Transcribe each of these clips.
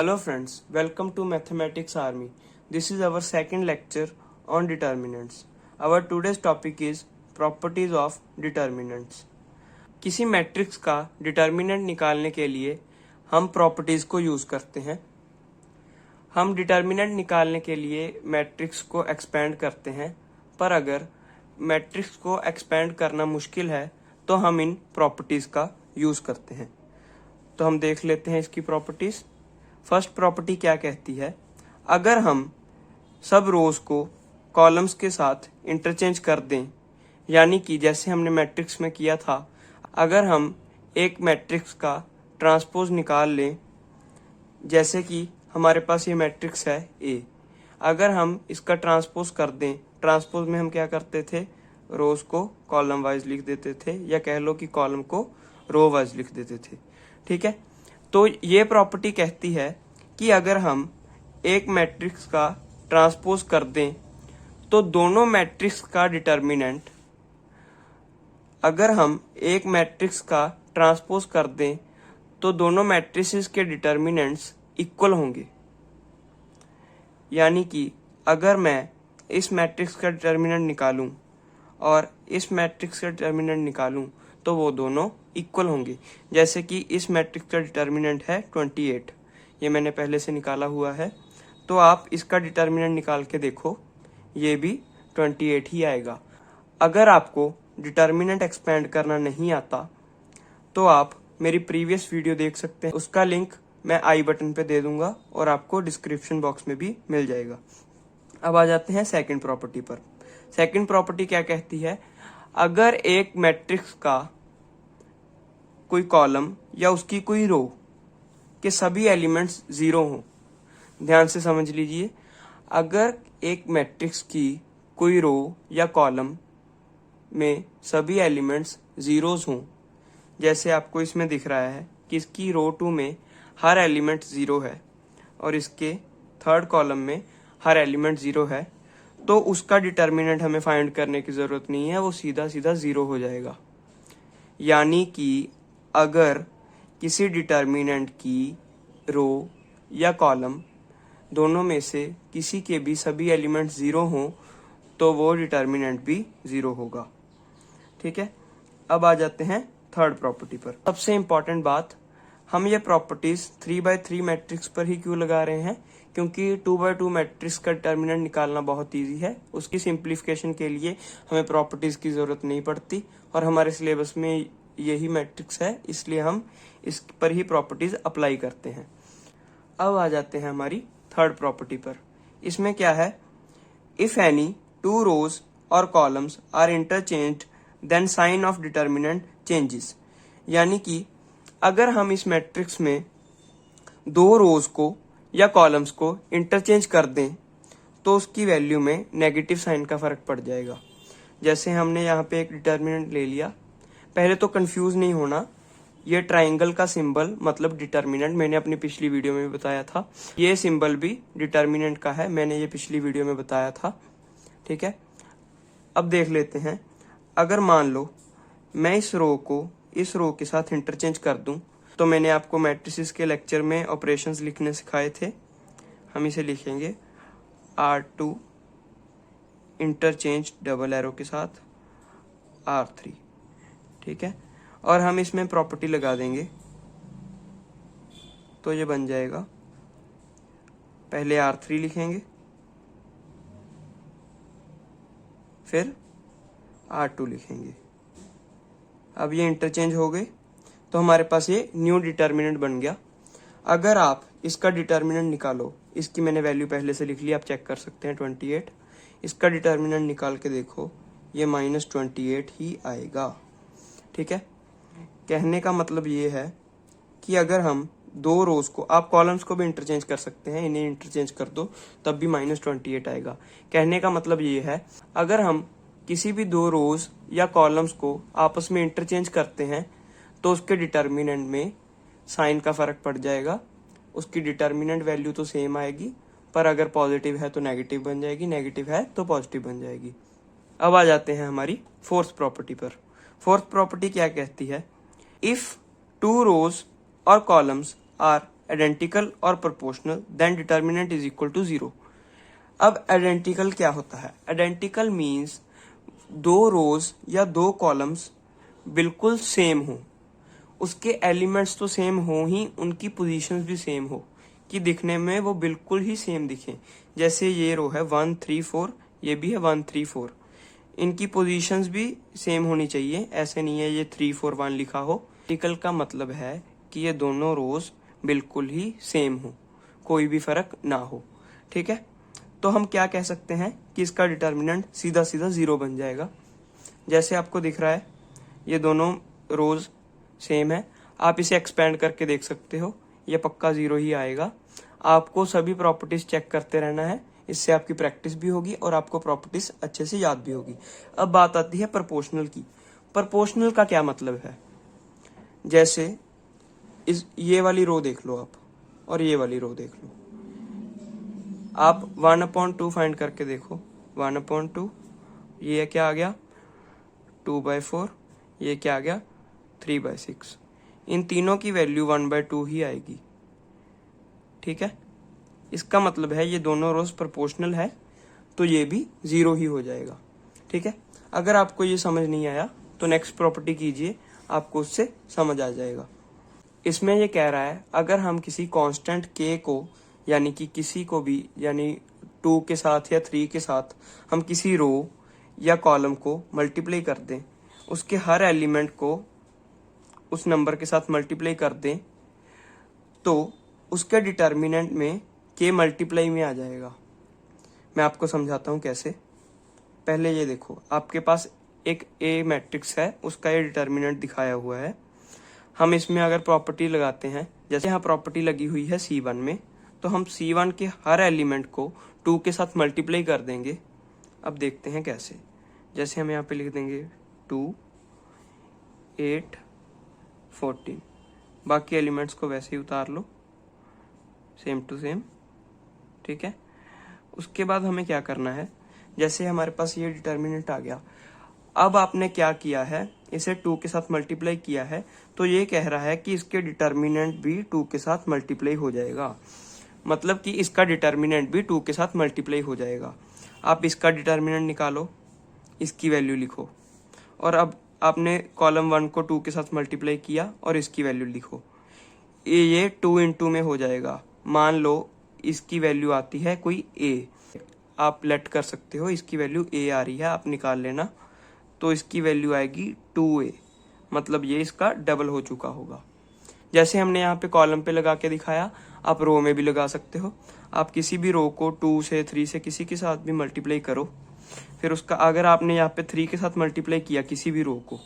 Hello friends, welcome to Mathematics Army. This is our second lecture on determinants. Our today's topic is properties of determinants. किसी matrix का determinant निकालने के लिए हम properties को use करते हैं। हम डिटर्मिनेंट निकालने के लिए मैट्रिक्स को एक्सपेंड करते हैं, पर अगर मैट्रिक्स को एक्सपेंड करना मुश्किल है तो हम इन प्रॉपर्टीज का यूज करते हैं। तो हम देख लेते हैं इसकी प्रॉपर्टीज। फर्स्ट प्रॉपर्टी क्या कहती है, अगर हम सब रोज को कॉलम्स के साथ इंटरचेंज कर दें, यानी कि जैसे हमने मैट्रिक्स में किया था, अगर हम एक मैट्रिक्स का ट्रांसपोज निकाल लें, जैसे कि हमारे पास ये मैट्रिक्स है ए, अगर हम इसका ट्रांसपोज कर दें, ट्रांसपोज में हम क्या करते थे, रोज को कॉलम वाइज लिख देते थे, या कह लो कि कॉलम को रो वाइज लिख देते थे। ठीक है, तो ये प्रॉपर्टी कहती है कि अगर हम एक मैट्रिक्स का ट्रांसपोज कर दें तो दोनों मैट्रिक्स का डिटर्मिनेंट, अगर हम एक मैट्रिक्स का ट्रांसपोज कर दें तो दोनों मैट्रिसेस के डिटर्मिनेंट्स इक्वल होंगे। यानी कि अगर मैं इस मैट्रिक्स का डिटर्मिनेंट निकालूं और इस मैट्रिक्स का डिटर्मिनेंट निकालूं तो वो दोनों इक्वल होंगे। जैसे कि इस मैट्रिक्स का डिटर्मिनेंट है 28, ये मैंने पहले से निकाला हुआ है, तो आप इसका डिटर्मिनेंट निकाल के देखो, ये भी 28 ही आएगा। अगर आपको डिटर्मिनेंट एक्सपेंड करना नहीं आता तो आप मेरी प्रीवियस वीडियो देख सकते हैं, उसका लिंक मैं आई बटन पे दे दूंगा और आपको डिस्क्रिप्शन बॉक्स में भी मिल जाएगा। अब आ जाते हैं सेकंड प्रॉपर्टी पर। सेकंड प्रॉपर्टी क्या कहती है, अगर एक मैट्रिक्स का कोई कॉलम या उसकी कोई रो के सभी एलिमेंट्स जीरो हों, ध्यान से समझ लीजिए, अगर एक मैट्रिक्स की कोई रो या कॉलम में सभी एलिमेंट्स जीरोज हों, जैसे आपको इसमें दिख रहा है कि इसकी रो 2 में हर एलिमेंट जीरो है और इसके थर्ड कॉलम में हर एलिमेंट जीरो है, तो उसका डिटर्मिनेंट हमें फाइंड करने की जरूरत नहीं है, वो सीधा सीधा जीरो हो जाएगा। यानी कि अगर किसी डिटर्मिनेंट की रो या कॉलम दोनों में से किसी के भी सभी एलिमेंट जीरो हों तो वो डिटर्मिनेंट भी जीरो होगा। ठीक है, अब आ जाते हैं थर्ड प्रॉपर्टी पर। सबसे इंपॉर्टेंट बात, हम ये प्रॉपर्टीज 3x3 मैट्रिक्स पर ही क्यों लगा रहे हैं, क्योंकि 2x2 मैट्रिक्स का डिटर्मिनेंट निकालना बहुत इजी है। उसकी सिंप्लीफिकेशन के लिए हमें प्रॉपर्टीज की जरूरत नहीं पड़ती और हमारे सिलेबस में यही मैट्रिक्स है, इसलिए हम इस पर ही प्रॉपर्टीज अप्लाई करते हैं। अब आ जाते हैं हमारी थर्ड प्रॉपर्टी पर। इसमें क्या है, इफ एनी टू रोज और columns are interchanged then sign of determinant changes. यानी कि अगर हम इस मैट्रिक्स में दो रोज को या कॉलम्स को इंटरचेंज कर दें तो उसकी वैल्यू में नेगेटिव साइन का फर्क पड़ जाएगा। जैसे हमने यहाँ पे एक डिटर्मिनेंट ले लिया, पहले तो कंफ्यूज नहीं होना, ये ट्राइंगल का सिंबल मतलब डिटर्मिनेंट, मैंने अपनी पिछली वीडियो में भी बताया था। ये सिंबल भी डिटर्मिनेंट का है, मैंने ये पिछली वीडियो में बताया था। ठीक है, अब देख लेते हैं, अगर मान लो मैं इस रो को इस रो के साथ इंटरचेंज कर दूं, तो मैंने आपको मैट्रिसेस के लेक्चर में ऑपरेशंस लिखने सिखाए थे, हम इसे लिखेंगे R2 इंटरचेंज डबल एरो के साथ R3। ठीक है, और हम इसमें प्रॉपर्टी लगा देंगे तो ये बन जाएगा, पहले R3 लिखेंगे फिर R2 लिखेंगे। अब ये इंटरचेंज हो गए तो हमारे पास ये न्यू डिटर्मिनेंट बन गया। अगर आप इसका डिटर्मिनेंट निकालो, इसकी मैंने वैल्यू पहले से लिख ली, आप चेक कर सकते हैं 28, इसका डिटर्मिनेंट निकाल के देखो, ये -28 ही आएगा। ठीक है, कहने का मतलब ये है कि अगर हम दो रोज को, आप कॉलम्स को भी इंटरचेंज कर सकते हैं, इन्हें इंटरचेंज कर दो तब भी -28 आएगा। कहने का मतलब ये है, अगर हम किसी भी दो रोज या कॉलम्स को आपस में इंटरचेंज करते हैं तो उसके डिटर्मिनेंट में साइन का फर्क पड़ जाएगा। उसकी डिटर्मिनेंट वैल्यू तो सेम आएगी, पर अगर पॉजिटिव है तो नेगेटिव बन जाएगी, नेगेटिव है तो पॉजिटिव बन जाएगी। अब आ जाते हैं हमारी फोर्थ प्रॉपर्टी पर। फोर्थ प्रॉपर्टी क्या कहती है, इफ टू रोज और कॉलम्स आर आइडेंटिकल और proportional, then determinant is equal to 0। अब आइडेंटिकल क्या होता है? आइडेंटिकल मीन्स दो रोज या दो कॉलम्स बिल्कुल सेम हो, उसके एलिमेंट्स तो सेम हो ही, उनकी पोजीशंस भी सेम हो, कि दिखने में वो बिल्कुल ही सेम दिखे। जैसे ये रो है 1 3 4, ये भी है 1 3 4, इनकी पोजीशंस भी सेम होनी चाहिए, ऐसे नहीं है ये 3 4 1 लिखा हो। आइडेंटिकल का मतलब है कि ये दोनों रोज बिल्कुल ही सेम हो, कोई भी फर्क ना हो। ठीक है, तो हम क्या कह सकते हैं कि इसका डिटर्मिनेंट सीधा सीधा 0 बन जाएगा। जैसे आपको दिख रहा है ये दोनों रोज सेम है, आप इसे एक्सपेंड करके देख सकते हो, ये पक्का 0 ही आएगा। आपको सभी प्रॉपर्टीज चेक करते रहना है, इससे आपकी प्रैक्टिस भी होगी और आपको प्रॉपर्टीज अच्छे से याद भी होगी। अब बात आती है प्रोपोर्शनल की। प्रोपोर्शनल का क्या मतलब है? जैसे ये वाली रो देख लो आप, और ये वाली रो देख लो, आप 1/2 फाइंड करके देखो। 1/2, ये क्या आ गया 2/4, ये क्या आ गया 3/6। इन तीनों की वैल्यू 1/2 ही आएगी। ठीक है, इसका मतलब है ये दोनों रोज प्रोपोर्शनल है, तो ये भी 0 ही हो जाएगा। ठीक है, अगर आपको ये समझ नहीं आया तो नेक्स्ट प्रॉपर्टी कीजिए, आपको उससे समझ आ जाएगा। इसमें ये कह रहा है अगर हम किसी कांस्टेंट k को, यानी कि किसी को भी, यानी 2 के साथ या 3 के साथ हम किसी रो या कॉलम को मल्टीप्लाई कर दें, उसके हर एलिमेंट को उस नंबर के साथ मल्टीप्लाई कर दें, तो उसके डिटर्मिनेंट में k मल्टीप्लाई में आ जाएगा। मैं आपको समझाता हूँ कैसे। पहले ये देखो, आपके पास एक A मैट्रिक्स है, उसका ये डिटर्मिनेंट दिखाया हुआ है। हम इसमें अगर प्रॉपर्टी लगाते हैं, जैसे यहाँ प्रॉपर्टी लगी हुई है C1 में, तो हम C1 के हर एलिमेंट को 2 के साथ मल्टीप्लाई कर देंगे। अब देखते हैं कैसे। जैसे हम यहाँ पे लिख देंगे 2 8 14, बाकी एलिमेंट्स को वैसे ही उतार लो सेम टू सेम। ठीक है, उसके बाद हमें क्या करना है, जैसे हमारे पास ये डिटर्मिनेंट आ गया, अब आपने क्या किया है, इसे 2 के साथ मल्टीप्लाई किया है, तो ये कह रहा है कि इसके डिटर्मिनेंट भी 2 के साथ मल्टीप्लाई हो जाएगा। मतलब कि इसका डिटर्मिनेंट भी 2 के साथ मल्टीप्लाई हो जाएगा। आप इसका डिटर्मिनेंट निकालो, इसकी वैल्यू लिखो, और अब आपने कॉलम 1 को 2 के साथ मल्टीप्लाई किया और इसकी वैल्यू लिखो। ये 2 × में हो जाएगा। मान लो इसकी वैल्यू आती है कोई a, आप लेट कर सकते हो, इसकी वैल्यू a आ रही है, आप निकाल लेना, तो इसकी वैल्यू आएगी 2a, मतलब ये इसका डबल हो चुका होगा। जैसे हमने यहाँ पे कॉलम पे लगा के दिखाया, आप रो में भी लगा सकते हो। आप किसी भी रो को 2 से 3 से किसी के साथ भी मल्टीप्लाई करो, फिर उसका अगर आपने यहाँ पे 3 के साथ मल्टीप्लाई किया किसी भी रो को,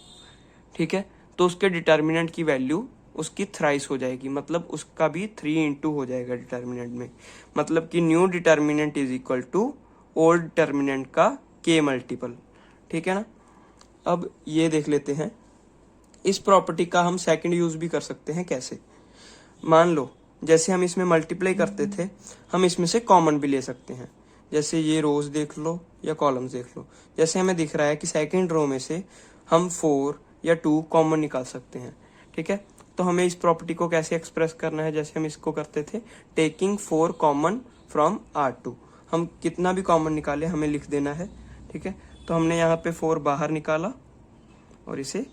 ठीक है, तो उसके डिटर्मिनेंट की वैल्यू उसकी थ्राइस हो जाएगी, मतलब उसका भी 3 × हो जाएगा डिटर्मिनेंट में। मतलब कि new determinant is equal to old determinant का k मल्टीपल। ठीक है ना। अब ये देख लेते हैं, इस प्रॉपर्टी का हम सेकंड यूज भी कर सकते हैं। कैसे? मान लो जैसे हम इसमें मल्टीप्लाई करते थे, हम इसमें से कॉमन भी ले सकते हैं। जैसे ये रोज देख लो या कॉलम्स देख लो, जैसे हमें दिख रहा है कि सेकंड रो में से हम 4 या 2 कॉमन निकाल सकते हैं। ठीक है, तो हमें इस प्रॉपर्टी को कैसे एक्सप्रेस करना है, जैसे हम इसको करते थे टेकिंग 4 कॉमन फ्रॉम R2। हम कितना भी कॉमन निकाले हमें लिख देना है। ठीक है, तो हमने यहाँ पे 4 बाहर निकाला और इसे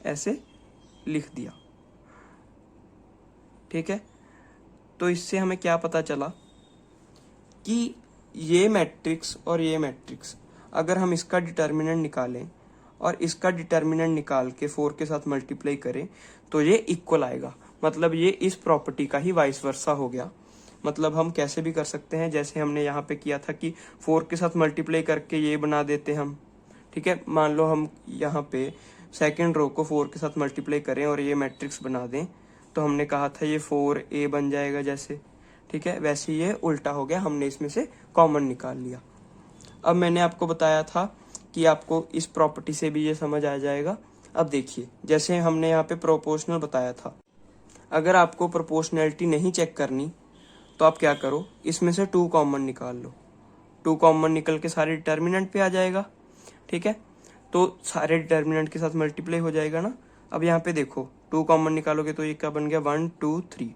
ऐसे लिख दिया। ठीक है, तो इससे हमें क्या पता चला कि ये मैट्रिक्स और ये मैट्रिक्स, अगर हम इसका डिटर्मिनेंट निकालें और इसका डिटर्मिनेंट निकाल के 4 के साथ मल्टीप्लाई करें तो ये इक्वल आएगा। मतलब ये इस प्रॉपर्टी का ही वाइस वर्सा हो गया। मतलब हम कैसे भी कर सकते हैं, जैसे हमने यहाँ पे किया था कि 4 के साथ मल्टीप्लाई करके ये बना देते हम। ठीक है, मान लो हम यहाँ पे सेकंड रो को 4 के साथ मल्टीप्लाई करें और ये मैट्रिक्स बना दें, तो हमने कहा था ये 4a बन जाएगा जैसे। ठीक है, वैसे ये उल्टा हो गया, हमने इसमें से कॉमन निकाल लिया। अब मैंने आपको बताया था कि आपको इस प्रॉपर्टी से भी ये समझ आ जाएगा। अब देखिए, जैसे हमने यहाँ पे प्रोपोर्शनल बताया था, अगर आपको प्रोपोर्शनैलिटी नहीं चेक करनी तो आप क्या करो, इसमें से 2 कॉमन निकाल लो। 2 कॉमन निकल के सारे डिटर्मिनेंट पे आ जाएगा। ठीक है, तो सारे डिटर्मिनेंट के साथ मल्टीप्लाई हो जाएगा ना। अब यहाँ पे देखो 2 कॉमन निकालोगे तो ये क्या बन गया 1 2 3,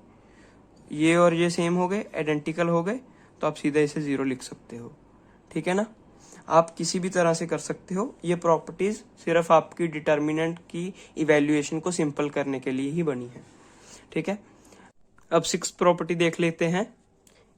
ये और ये सेम हो गए, आइडेंटिकल हो गए, तो आप सीधा इसे 0 लिख सकते हो। ठीक है ना। आप किसी भी तरह से कर सकते हो। ये प्रॉपर्टीज सिर्फ आपकी डिटर्मिनेंट की इवैल्यूएशन को सिंपल करने के लिए ही बनी है। ठीक है। अब 6th प्रॉपर्टी देख लेते हैं।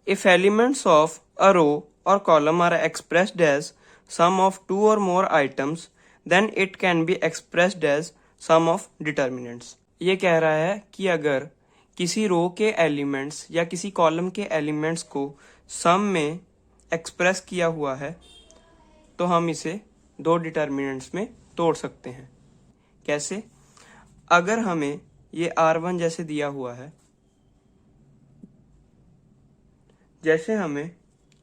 If elements of a row और column are expressed as sum of 2 और more items then it can be expressed as sum of determinants. ये कह रहा है कि अगर किसी रो के एलिमेंट्स या किसी कॉलम के एलिमेंट्स को सम में एक्सप्रेस किया हुआ है तो हम इसे 2 डिटर्मिनेंट्स में तोड़ सकते हैं। कैसे? अगर हमें ये R1 जैसे दिया हुआ है, जैसे हमें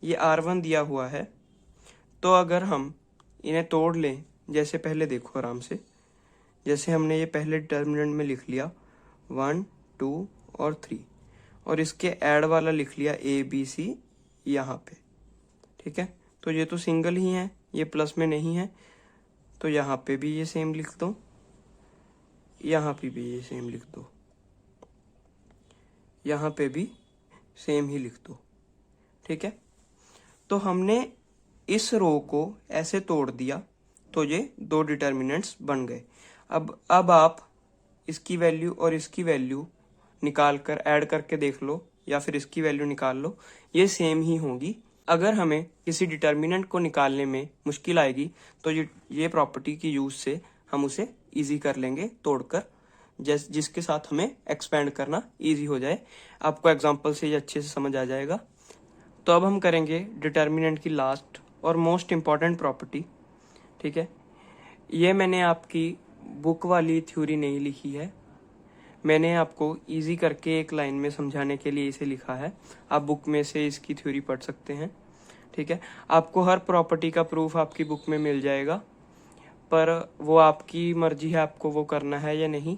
ये R1 दिया हुआ है, तो अगर हम इन्हें तोड़ लें, जैसे पहले देखो आराम से, जैसे हमने ये पहले डिटर्मिनेंट में लिख लिया 1, 2 और 3, और इसके ऐड वाला लिख लिया ABC यहाँ पे। ठीक है। तो ये तो सिंगल ही है, ये प्लस में नहीं है, तो यहाँ पे भी ये सेम लिख दो, यहाँ पे भी ये सेम लिख दो, यहाँ पे भी सेम ही लिख दो। ठीक है। तो हमने इस रो को ऐसे तोड़ दिया तो ये 2 डिटर्मिनेंट्स बन गए। अब आप इसकी वैल्यू और इसकी वैल्यू निकाल कर ऐड करके देख लो, या फिर इसकी वैल्यू निकाल लो, ये सेम ही होगी। अगर हमें किसी डिटर्मिनेंट को निकालने में मुश्किल आएगी तो ये प्रॉपर्टी की यूज से हम उसे इजी कर लेंगे तोड़कर, जिसके साथ हमें एक्सपेंड करना इजी हो जाए। आपको एग्जांपल से ये अच्छे से समझ आ जाएगा। तो अब हम करेंगे डिटर्मिनेंट की लास्ट और मोस्ट इम्पॉर्टेंट प्रॉपर्टी। ठीक है। ये मैंने आपकी बुक वाली थ्योरी नहीं लिखी है, मैंने आपको इजी करके एक लाइन में समझाने के लिए इसे लिखा है। आप बुक में से इसकी थ्योरी पढ़ सकते हैं। ठीक है। आपको हर प्रॉपर्टी का प्रूफ आपकी बुक में मिल जाएगा, पर वो आपकी मर्जी है आपको वो करना है या नहीं,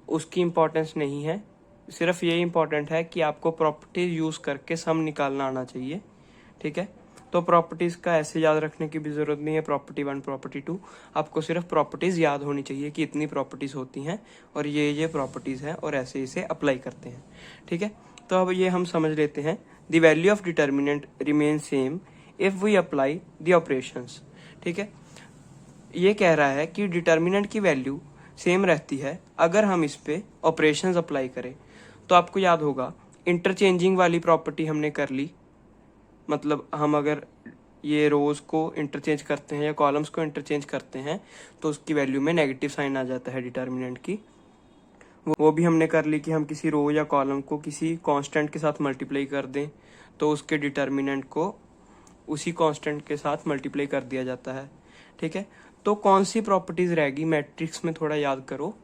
उसकी इम्पोर्टेंस नहीं है। सिर्फ ये इम्पोर्टेंट है कि आपको प्रॉपर्टीज यूज करके सम निकालना आना चाहिए। ठीक है। तो प्रॉपर्टीज का ऐसे याद रखने की भी जरूरत नहीं है, प्रॉपर्टी 1 प्रॉपर्टी 2, आपको सिर्फ प्रॉपर्टीज याद होनी चाहिए कि इतनी प्रॉपर्टीज होती हैं और ये प्रॉपर्टीज हैं और ऐसे इसे अप्लाई करते हैं। ठीक है। तो अब ये हम समझ लेते हैं। The value of determinant remain same if we apply the operations. ठीक है। ये कह रहा है कि डिटर्मिनेंट की वैल्यू सेम रहती है अगर हम इस पे ऑपरेशंस अप्लाई करें। तो आपको याद होगा इंटरचेंजिंग वाली प्रॉपर्टी हमने कर ली, मतलब हम अगर ये रोज को इंटरचेंज करते हैं या कॉलम्स को इंटरचेंज करते हैं तो उसकी वैल्यू में नेगेटिव साइन आ जाता है डिटर्मिनेंट की। वो भी हमने कर ली कि हम किसी रो या कॉलम को किसी कांस्टेंट के साथ मल्टीप्लाई कर दें तो उसके डिटर्मिनेंट को उसी कांस्टेंट के साथ मल्टीप्लाई कर दिया जाता है। ठीक है। तो कौन सी प्रॉपर्टीज रहेगी मैट्रिक्स में, थोड़ा याद करो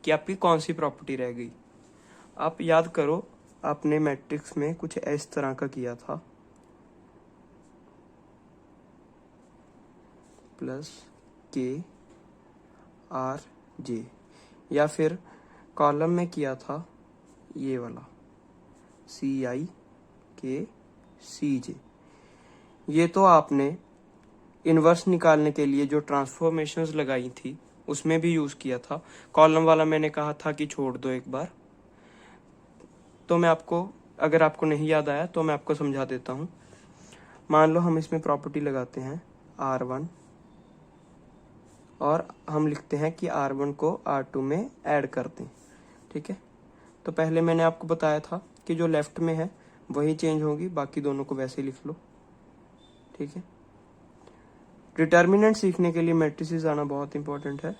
कि आपकी कौन सी प्रॉपर्टी रह गई। आप याद करो, आपने मैट्रिक्स में कुछ इस तरह का किया था, प्लस KRJ, या फिर कॉलम में किया था ये वाला CIKCJ। ये तो आपने इनवर्स निकालने के लिए जो ट्रांसफॉर्मेशंस लगाई थी उसमें भी यूज किया था। कॉलम वाला मैंने कहा था कि छोड़ दो एक बार, तो मैं आपको, अगर आपको नहीं याद आया तो मैं आपको समझा देता हूँ। मान लो हम इसमें प्रॉपर्टी लगाते हैं R1 और हम लिखते हैं कि R1 को R2 में ऐड कर दें। ठीक है। तो पहले मैंने आपको बताया था कि जो लेफ्ट में है वही चेंज होगी, बाकी दोनों को वैसे ही लिख लो। ठीक है। डिटर्मिनेंट सीखने के लिए मैट्रिसेस आना बहुत इंपॉर्टेंट है,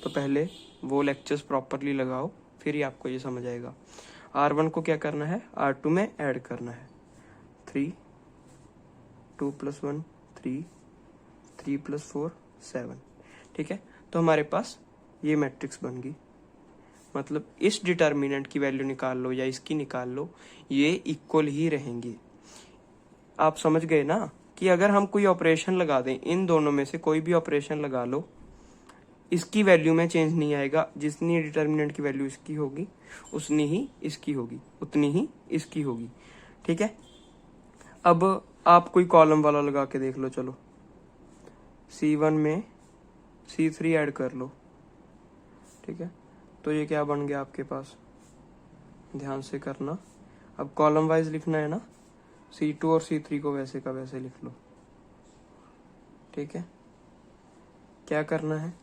तो पहले वो लेक्चर्स प्रॉपरली लगाओ, फिर ही आपको ये समझ आएगा। R1 को क्या करना है, R2 में ऐड करना है। 3, 2 + 1 3, 3 + 4 7। ठीक है। तो हमारे पास ये मैट्रिक्स बन गई। मतलब इस डिटर्मिनेंट की वैल्यू निकाल लो या इसकी निकाल लो, ये इक्वल ही रहेंगी। आप समझ गए ना कि अगर हम कोई ऑपरेशन लगा दें, इन दोनों में से कोई भी ऑपरेशन लगा लो, इसकी वैल्यू में चेंज नहीं आएगा। जितनी डिटर्मिनेंट की वैल्यू इसकी होगी उतनी ही इसकी होगी, उतनी ही इसकी होगी। ठीक है। अब आप कोई कॉलम वाला लगा के देख लो। चलो C1 में C3 ऐड कर लो। ठीक है। तो ये क्या बन गया आपके पास, ध्यान से करना। अब कॉलम वाइज लिखना है ना, C2 और C3 को वैसे का वैसे लिख लो, ठीक है। क्या करना है,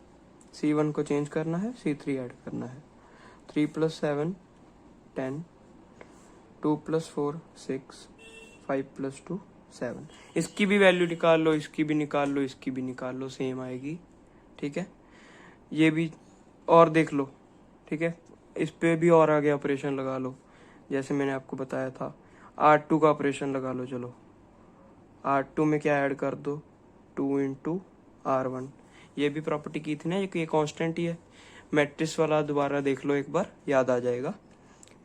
C1 को चेंज करना है, C3 ऐड करना है। 3 + 7 10, 2 + 4 6, 5 + 2 7। इसकी भी वैल्यू निकाल लो, इसकी भी निकाल लो, इसकी भी निकाल लो, सेम आएगी, ठीक है। ये भी और देख लो, ठीक है। इस पे भी और आगे ऑपरेशन लगा लो, जैसे मैंने आपको बताया था। R2 का ऑपरेशन लगा लो। चलो R2 में क्या ऐड कर दो, 2 × R1। ये भी प्रॉपर्टी की थी ना, ये कांस्टेंट ही है। मैट्रिक्स वाला दोबारा देख लो एक बार, याद आ जाएगा।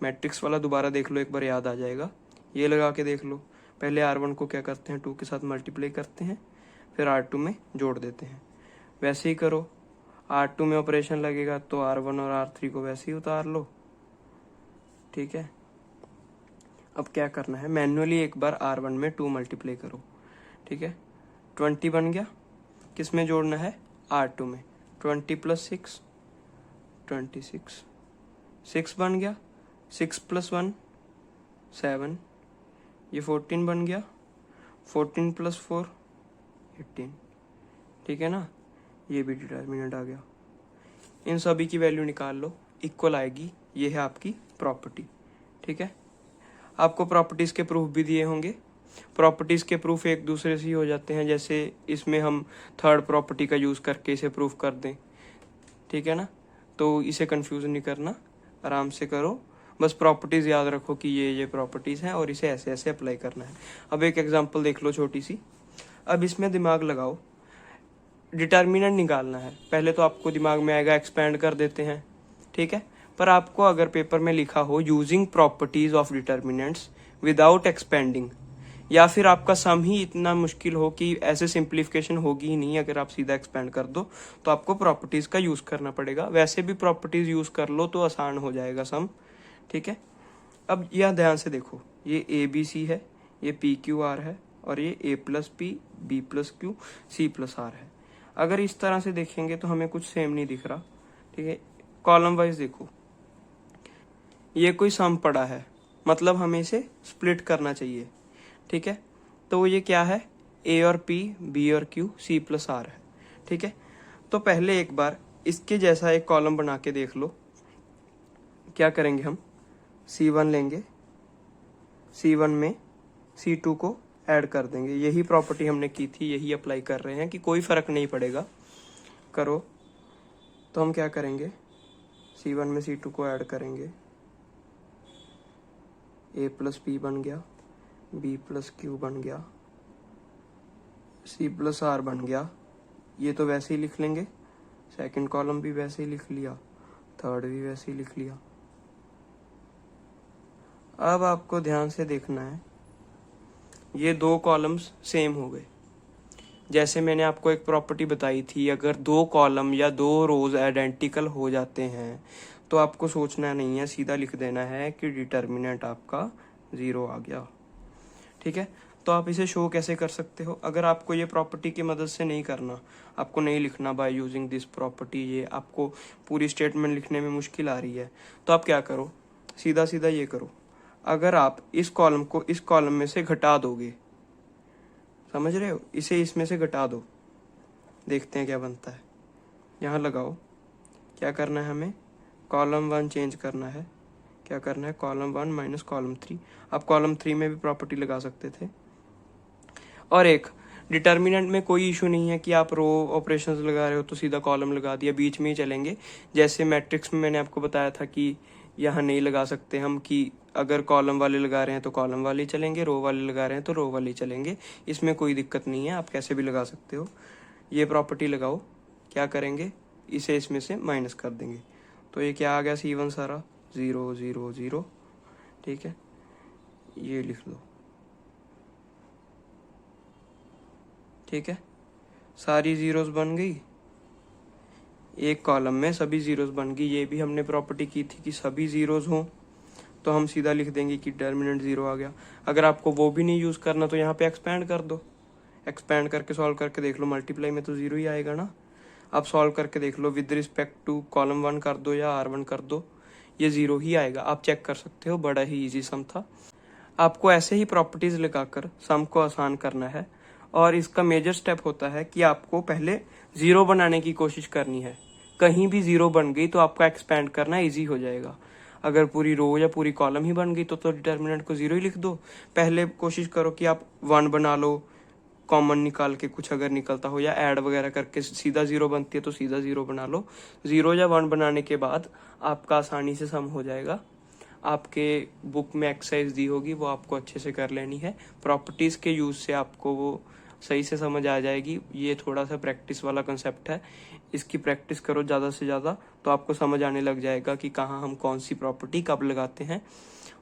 मैट्रिक्स वाला दोबारा देख लो एक बार, याद आ जाएगा। ये लगा के देख लो। पहले R1 को क्या करते हैं, 2 के साथ मल्टीप्लाई करते हैं, फिर R2 में जोड़ देते हैं। वैसे ही करो, R2 में ऑपरेशन लगेगा तो R1 और R3 को वैसे ही उतार लो, ठीक है। अब क्या करना है, मैन्युअली एक बार R1 में 2 मल्टीप्लाई करो, ठीक है। 20 बन गया। किस में जोड़ना है, R2 में। 20 + 6 26, 6 बन गया। 6 + 1 7, ये 14 बन गया। 14 + 4 18, ठीक है ना। ये भी डिटर्मिनेंट आ गया। इन सभी की वैल्यू निकाल लो, इक्वल आएगी। ये है आपकी प्रॉपर्टी, ठीक है। आपको प्रॉपर्टीज के प्रूफ भी दिए होंगे। प्रॉपर्टीज के प्रूफ एक दूसरे से ही हो जाते हैं, जैसे इसमें हम थर्ड प्रॉपर्टी का यूज करके इसे प्रूफ कर दें, ठीक है ना। तो इसे कंफ्यूज नहीं करना, आराम से करो। बस प्रॉपर्टीज याद रखो कि ये प्रॉपर्टीज हैं और इसे ऐसे ऐसे अप्लाई करना है। अब एक एग्जांपल देख लो छोटी सी। अब इसमें दिमाग लगाओ, डिटर्मिनेंट निकालना है। पहले तो आपको दिमाग में आएगा एक्सपेंड कर देते हैं, ठीक है। पर आपको अगर पेपर में लिखा हो using properties of determinants without expanding, या फिर आपका सम ही इतना मुश्किल हो कि ऐसे सिंप्लीफिकेशन होगी ही नहीं, अगर आप सीधा एक्सपेंड कर दो तो आपको प्रॉपर्टीज का यूज करना पड़ेगा। वैसे भी प्रॉपर्टीज यूज कर लो तो आसान हो जाएगा सम, ठीक है। अब यह ध्यान से देखो, ये ABC है, ये PQR है, और ये A + P B + Q C + R है। अगर इस तरह से देखेंगे तो हमें कुछ सेम नहीं दिख रहा, ठीक है। कॉलम वाइज देखो, ये कोई सम पड़ा है, मतलब हमें इसे स्प्लिट करना चाहिए, ठीक है। तो ये क्या है, A और P B और Q C + R है, ठीक है। तो पहले एक बार इसके जैसा एक कॉलम बना के देख लो। क्या करेंगे हम, C1 लेंगे, C1 में C2 को ऐड कर देंगे। यही प्रॉपर्टी हमने की थी, यही अप्लाई कर रहे हैं कि कोई फर्क नहीं पड़ेगा, करो। तो हम क्या करेंगे, C1 में C2 को ऐड करेंगे, A + P बन गया, B + Q बन गया, C + R बन गया। ये तो वैसे ही लिख लेंगे, सेकंड कॉलम भी वैसे ही लिख लिया, थर्ड भी वैसे ही लिख लिया। अब आपको ध्यान से देखना है, ये 2 कॉलम्स सेम हो गए। जैसे मैंने आपको एक प्रॉपर्टी बताई थी, अगर 2 कॉलम या 2 रोज आइडेंटिकल हो जाते हैं तो आपको सोचना नहीं है, सीधा लिख देना है कि डिटर्मिनेंट आपका 0 आ गया, ठीक है। तो आप इसे शो कैसे कर सकते हो, अगर आपको ये प्रॉपर्टी की मदद से नहीं करना, आपको नहीं लिखना बाय यूजिंग दिस प्रॉपर्टी, ये आपको पूरी स्टेटमेंट लिखने में मुश्किल आ रही है, तो आप क्या करो, सीधा सीधा ये करो। अगर आप इस कॉलम को इस कॉलम में से घटा दोगे, समझ रहे हो, इसे इसमें से घटा दो, देखते हैं क्या बनता है। यहाँ लगाओ, क्या करना है हमें, कॉलम 1 चेंज करना है। क्या करना है, कॉलम 1 - कॉलम 3। आप कॉलम 3 में भी प्रॉपर्टी लगा सकते थे। और एक डिटर्मिनेंट में कोई इशू नहीं है कि आप रो ऑपरेशंस लगा रहे हो तो सीधा कॉलम लगा दिया, बीच में ही चलेंगे। जैसे मैट्रिक्स में मैंने आपको बताया था कि यहाँ नहीं लगा सकते हम, कि अगर कॉलम वाले लगा रहे हैं तो कॉलम वाले चलेंगे, रो वाले लगा रहे हैं तो रो वाले चलेंगे। इसमें कोई दिक्कत नहीं है, आप कैसे भी लगा सकते हो। ये प्रॉपर्टी लगाओ, क्या करेंगे, इसे इसमें से माइनस कर देंगे। तो ये क्या आ गया, C1 सारा 0 0 0, ठीक है। ये लिख लो, ठीक है। सारी जीरोस बन गई, एक कॉलम में सभी जीरोस बन गई। ये भी हमने प्रॉपर्टी की थी कि सभी जीरोस हों, तो हम सीधा लिख देंगे कि डिटर्मिनेंट 0 आ गया। अगर आपको वो भी नहीं यूज करना तो यहाँ पे एक्सपेंड कर दो, एक्सपेंड करके सॉल्व करके देख लो, मल्टीप्लाई में तो 0 ही आएगा ना। आप सॉल्व करके देख लो, विद रिस्पेक्ट टू कॉलम 1 कर दो या R1 कर दो, ये 0 ही आएगा। आप चेक कर सकते हो, बड़ा ही इजी सम था। आपको ऐसे ही प्रॉपर्टीज लगाकर सम को आसान करना है, और इसका मेजर स्टेप होता है कि आपको पहले 0 बनाने की कोशिश करनी है। कहीं भी 0 बन गई तो आपका एक्सपेंड करना इजी हो जाएगा। अगर पूरी रो या पूरी कॉलम ही बन गई तो डिटर्मिनेंट को 0 ही लिख दो। पहले कोशिश करो कि आप 1 बना लो, कॉमन निकाल के कुछ अगर निकलता हो, या ऐड वगैरह करके सीधा 0 बनती है तो सीधा 0 बना लो। 0 या 1 बनाने के बाद आपका आसानी से सम हो जाएगा। आपके बुक में एक्सरसाइज दी होगी, वो आपको अच्छे से कर लेनी है। प्रॉपर्टीज के यूज से आपको वो सही से समझ आ जाएगी। ये थोड़ा सा प्रैक्टिस वाला कंसेप्ट है, इसकी प्रैक्टिस करो ज़्यादा से ज़्यादा तो आपको समझ आने लग जाएगा कि कहाँ हम कौन सी प्रॉपर्टी कब लगाते हैं।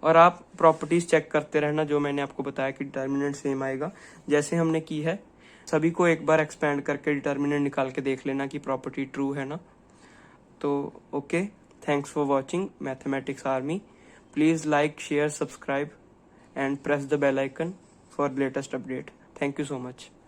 और आप प्रॉपर्टीज चेक करते रहना, जो मैंने आपको बताया कि डिटर्मिनेंट सेम आएगा जैसे हमने की है। सभी को एक बार एक्सपेंड करके डिटर्मिनेंट निकाल के देख लेना कि प्रॉपर्टी ट्रू है ना। तो okay, thanks for watching mathematics army. Please like, share, subscribe and press the bell icon for latest update. Thank you so much.